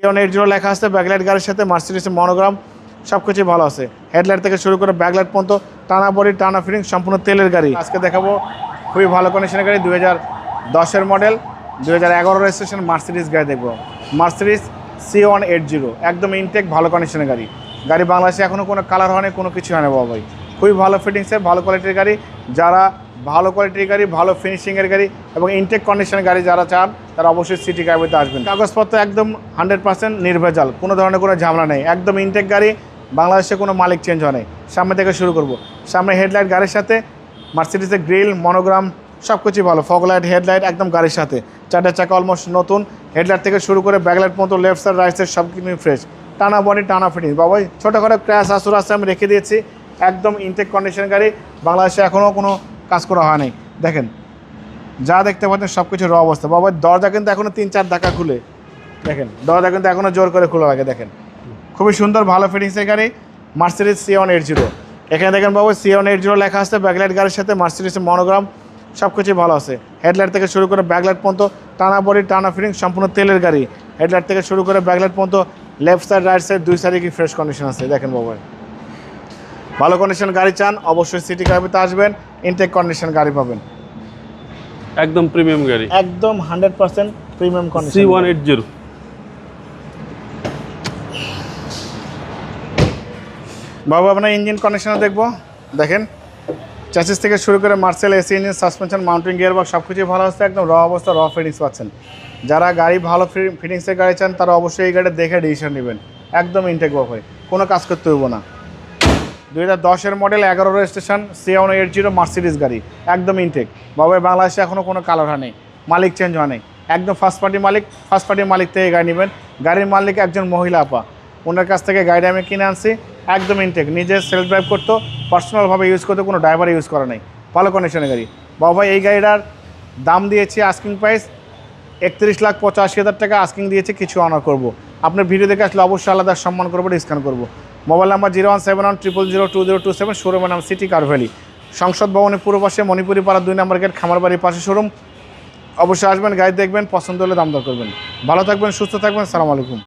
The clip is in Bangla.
C180 লেখা আছে, ব্যাকলাইট গাড়ির সাথে মার্সিডিজের মনোগ্রাম সব কিছুই ভালো আছে। হেডলাইট থেকে শুরু করে ব্যাকলাইট পর্যন্ত টানা বডি টানা ফিটিং সম্পূর্ণ তেলের গাড়ি। আজকে দেখাবো খুবই ভালো কন্ডিশনের গাড়ি, 2010-এর মডেল, 2011 রেজিস্ট্রেশন মার্সিডিজ গাড়ি দেখবো। মার্সিডিজ C180 একদম ইনটেক ভালো কন্ডিশনের গাড়ি। গাড়ি বাংলাদেশে এখনও কোনো কালার হয়নি, কোনো কিছু হয় না বাবা ভাই। খুবই ভালো ফিটিংসে ভালো কোয়ালিটির গাড়ি। যারা ভালো কোয়ালিটির গাড়ি, ভালো ফিনিশিংয়ের গাড়ি এবং ইনটেক কন্ডিশনের গাড়ি যারা চান তারা অবশ্যই সিটি কারভিতে আসবেন। কাগজপত্র একদম 100% নির্ভেজাল, কোনো ধরনের কোনো ঝামেলা নেই, একদম ইনটেক গাড়ি। বাংলাদেশে কোনো মালিক চেঞ্জ হয় নাই। সামনে থেকে শুরু করব। সামনে হেডলাইট গাড়ির সাথে মার্সিডিজের গ্রিল মনোগ্রাম সব কিছুই ভালো, ফগলাইট হেডলাইট একদম গাড়ির সাথে, চারটা চাকা অলমোস্ট নতুন। হেডলাইট থেকে শুরু করে ব্যাকলাইট পর্যন্ত লেফট সাইড রাইট সাইড সব কিছু ফ্রেশ, টানা বডি টানা ফিটিং বাবাই। ছোটোখাটো ক্র্যাশ আসুর আছে আমি রেখে দিয়েছি, একদম ইনটেক কন্ডিশন গাড়ি। বাংলাদেশে এখনও কোনো কাজ করা হয় নাই। দেখেন যা দেখতে পাচ্ছেন সব কিছু র অবস্থা বাবা। দরজা কিন্তু এখনও 3-4 ধাক্কা খুলে, দেখেন দরজা কিন্তু এখনও জোর করে খোলা লাগে। দেখেন খুবই সুন্দর ভালো ফিটিংসের গাড়ি মার্সিডিজ C180। এখানে দেখেন বাবু C180 লেখা আছে, ব্যাকলাইট গাড়ির সাথে মার্সিডিজের মনোগ্রাম সব কিছুই ভালো আছে। হেডলাইট থেকে শুরু করে ব্যাকলাইট পর্যন্ত টানা বডি টানা ফিটিং সম্পূর্ণ তেলের গাড়ি। হেডলাইট থেকে শুরু করে ব্যাকলাইট পর্যন্ত লেফট সাইড রাইট সাইড দুই সাইডে কি ফ্রেশ কন্ডিশন আছে। দেখেন বাবা ভালো কন্ডিশন গাড়ি চান অবশ্যই সিটি কারভিতে আসবেন, ইনটেক কন্ডিশন গাড়ি পাবেন। একদম প্রিমিয়াম গাড়ি, একদম 100% প্রিমিয়াম কন্ডিশন C180। বাবু আপনার ইঞ্জিন কন্ডিশন দেখবো। দেখেন চ্যাসিস থেকে শুরু করে Marcel AC engine, suspension, mountain gear box সব কিছুই ভালো আছে, একদম র অবস্থা, র ফিটিংস পাচ্ছেন। যারা গাড়ি ভালো ফিটিংসের গাড়ি চান তারা অবশ্যই এই গাড়ি দেখে ডিসিশন নেবেন। একদম ইনটেক বাবু, কোনো কাজ করতে হইব না। 2010-এর মডেল, 11 রেজিস্ট্রেশন, C180 মার্সিডিজ গাড়ি একদম ইনটেক বাবু। বাংলাদেশে এখনও কোনো কালার হয় নাই, মালিক চেঞ্জ হয় নাই, একদম ফার্স্ট পার্টি মালিক। ফার্স্ট পার্টি মালিক থেকে গাড়ি নেবেন। গাড়ির মালিক একজন মহিলা আপা, ওনার কাছ থেকে গাড়ি আমি কিনে আনছি, একদম ইনটেক, নিজে সেলফ ড্রাইভ করতো, পার্সোনালভাবে ইউজ করতো, কোনো ড্রাইভার ইউজ করা নেই, ভালো কন্ডিশনের গাড়ি বাবু ভাই। এই গাড়িটার দাম দিয়েছি আস্কিং প্রাইস 31,85,000 টাকা আস্কিং দিয়েছি, কিছু অনার করবো। আপনার ভিডিও দেখে আসলে অবশ্যই আলাদা সম্মান করবো, ডিসকাউন্ট করবো। মোবাইল নাম্বার 0171000202027, শোরুমের নাম সিটি কার ভ্যালি, সংসদ ভবনের পূর্ব পাশে, মণিপুরি পাড়া 2 নম্বর গেট, খামার বাড়ির পাশে শোরুম। অবশ্যই আসবেন, গাড়ি দেখবেন, পছন্দ হলে দাম দর করবেন। ভালো থাকবেন, সুস্থ থাকবেন, সালাম আলাইকুম।